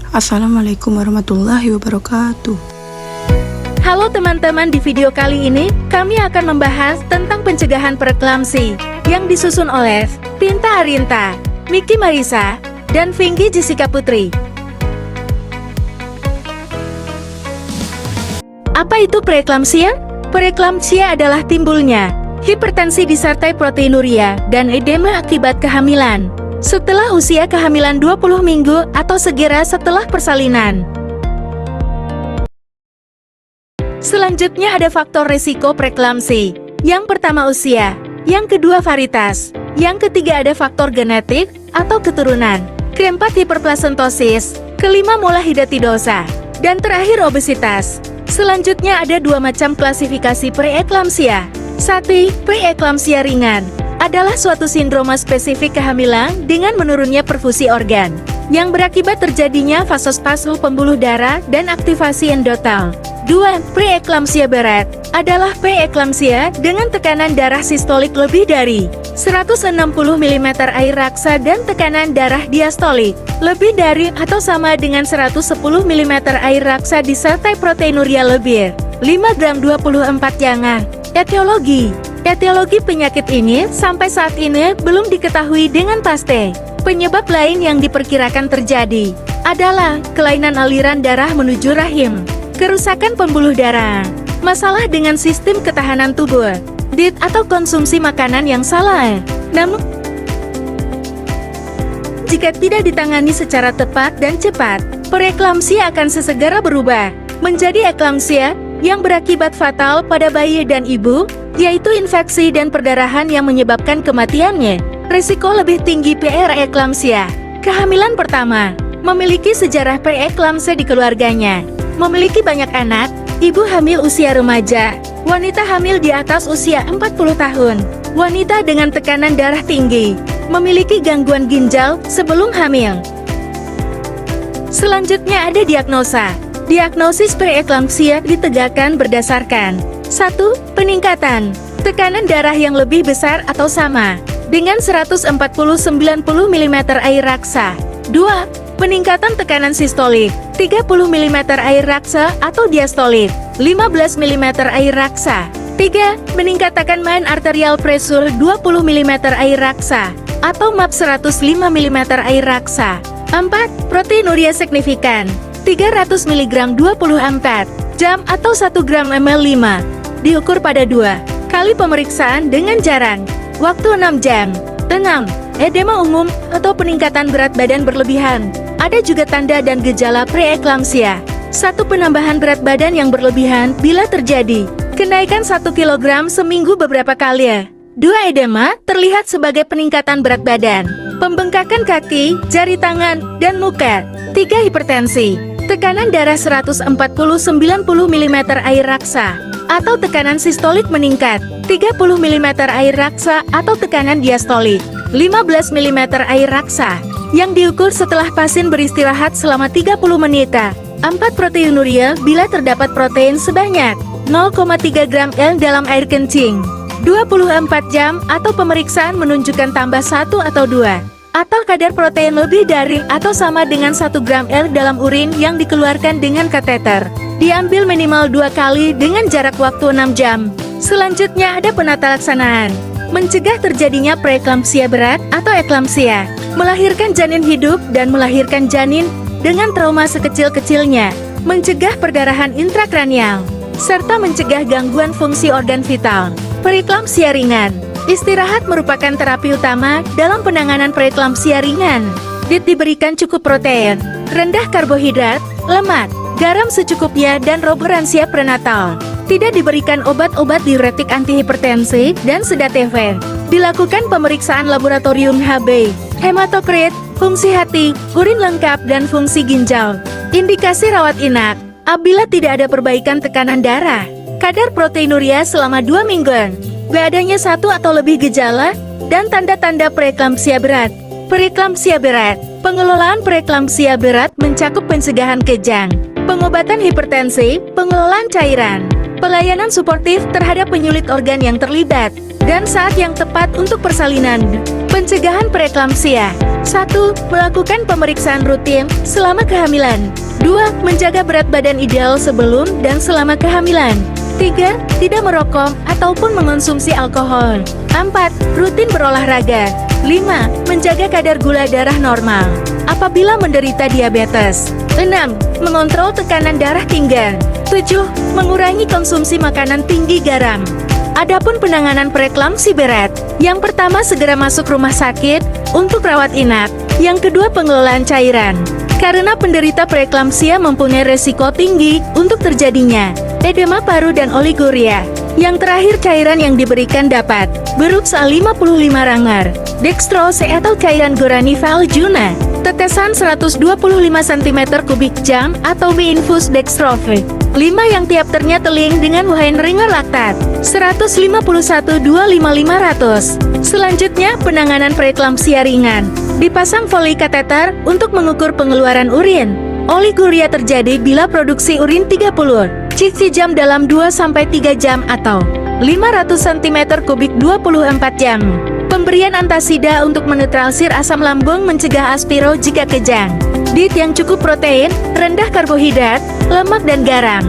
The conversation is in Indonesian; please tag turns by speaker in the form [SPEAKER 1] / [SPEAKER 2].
[SPEAKER 1] Assalamualaikum warahmatullahi wabarakatuh.
[SPEAKER 2] Halo teman-teman, di video kali ini kami akan membahas tentang pencegahan preeklamsi yang disusun oleh Tinta Arinta, Miki Marisa, dan Vinggi Jessica Putri. Apa itu preeklamsia? Preeklamsia adalah timbulnya hipertensi disertai proteinuria dan edema akibat kehamilan setelah usia kehamilan 20 minggu atau segera setelah persalinan. Selanjutnya ada faktor risiko preeklamsi. Yang pertama usia, yang kedua varietas, yang ketiga ada faktor genetik atau keturunan, keempat hiperplasentosis, kelima mulahidatidosa, dan terakhir obesitas. Selanjutnya ada dua macam klasifikasi preeklamsia. 1. Preeklamsia ringan adalah suatu sindroma spesifik kehamilan dengan menurunnya perfusi organ, yang berakibat terjadinya vasospasme pembuluh darah dan aktivasi endotel. 2. Preeklamsia berat adalah preeklamsia dengan tekanan darah sistolik lebih dari 160 mm air raksa dan tekanan darah diastolik lebih dari atau sama dengan 110 mm air raksa disertai proteinuria lebih 5 gram 24 jangan. Etiologi penyakit ini sampai saat ini belum diketahui dengan pasti. Penyebab lain yang diperkirakan terjadi adalah kelainan aliran darah menuju rahim, kerusakan pembuluh darah, masalah dengan sistem ketahanan tubuh, diet atau konsumsi makanan yang salah. Namun, jika tidak ditangani secara tepat dan cepat, preeklamsia akan sesegera berubah menjadi eklamsia yang berakibat fatal pada bayi dan ibu, yaitu infeksi dan perdarahan yang menyebabkan kematiannya. Risiko lebih tinggi preeklamsia. Kehamilan pertama, memiliki sejarah preeklamsia di keluarganya, memiliki banyak anak, ibu hamil usia remaja, wanita hamil di atas usia 40 tahun, wanita dengan tekanan darah tinggi, memiliki gangguan ginjal sebelum hamil. Selanjutnya ada diagnosa. Diagnosis preeklamsia ditegakkan berdasarkan 1. Peningkatan tekanan darah yang lebih besar atau sama dengan 140-90 mm air raksa. 2. Peningkatan tekanan sistolik 30 mm air raksa atau diastolik 15 mm air raksa. 3. Meningkat tekanan arterial pressure 20 mm air raksa atau MAP 105 mm air raksa. 4. Proteinuria signifikan 300 mg 24 jam atau 1 gram ml 5. Diukur pada 2 kali pemeriksaan dengan jarak waktu 6 jam. 6. Edema umum atau peningkatan berat badan berlebihan. Ada juga tanda dan gejala preeklamsia. 1. Penambahan berat badan yang berlebihan bila terjadi kenaikan 1 kg seminggu beberapa kali. 2. Edema terlihat sebagai peningkatan berat badan, pembengkakan kaki, jari tangan, dan muka. 3. Hipertensi, tekanan darah 140-90 mm air raksa atau tekanan sistolik meningkat 30 mm air raksa atau tekanan diastolik 15 mm air raksa yang diukur setelah pasien beristirahat selama 30 menit. 4. Proteinuria bila terdapat protein sebanyak 0,3 gram L dalam air kencing 24 jam atau pemeriksaan menunjukkan tambah 1 atau 2 atau kadar protein lebih dari atau sama dengan 1 gram L dalam urin yang dikeluarkan dengan kateter. Diambil minimal 2 kali dengan jarak waktu 6 jam. Selanjutnya ada penata laksanaan. Mencegah terjadinya preeklamsia berat atau eklamsia. Melahirkan janin hidup dan melahirkan janin dengan trauma sekecil-kecilnya. Mencegah perdarahan intrakranial. Serta mencegah gangguan fungsi organ vital. Preeklamsia ringan. Istirahat merupakan terapi utama dalam penanganan preeklamsia ringan. Diet diberikan cukup protein, rendah karbohidrat, lemak, garam secukupnya dan roboransia prenatal. Tidak diberikan obat-obat diuretik antihipertensi dan sedatif. Dilakukan pemeriksaan laboratorium Hb, hematokrit, fungsi hati, urin lengkap dan fungsi ginjal. Indikasi rawat inap apabila tidak ada perbaikan tekanan darah, kadar proteinuria selama 2 minggu. Gak adanya 1 atau lebih gejala dan tanda-tanda preeklamsia berat. Preeklamsia berat. Pengelolaan preeklamsia berat mencakup pencegahan kejang, pengobatan hipertensi, pengelolaan cairan, pelayanan suportif terhadap penyulit organ yang terlibat, dan saat yang tepat untuk persalinan. Pencegahan preeklamsia. 1. Melakukan pemeriksaan rutin selama kehamilan. 2. Menjaga berat badan ideal sebelum dan selama kehamilan. 3. Tidak merokok ataupun mengonsumsi alkohol. 4. Rutin berolahraga. 5. Menjaga kadar gula darah normal apabila menderita diabetes. 6. Mengontrol tekanan darah tinggi. 7. Mengurangi konsumsi makanan tinggi garam. Adapun penanganan preeklamsi berat, yang pertama segera masuk rumah sakit untuk rawat inap. Yang kedua pengelolaan cairan. Karena penderita preeklamsia mempunyai resiko tinggi untuk terjadinya edema paru dan oliguria. Yang terakhir cairan yang diberikan dapat berupa 55 ranger, dextrose atau cairan Gorani Valjuna, tetesan 125 cm3 jam atau Mi-infus dextrose. 5 yang tiap ternyeteling dengan Weinringer laktat 151-25500. Selanjutnya penanganan preeklamsia ringan. Dipasang voli kateter untuk mengukur pengeluaran urin. Oliguria terjadi bila produksi urin 30 cc jam dalam 2-3 jam atau 500 cm3 24 jam. Pemberian antasida untuk menetralisir asam lambung mencegah aspiro jika kejang. Diet yang cukup protein, rendah karbohidrat, lemak dan garam.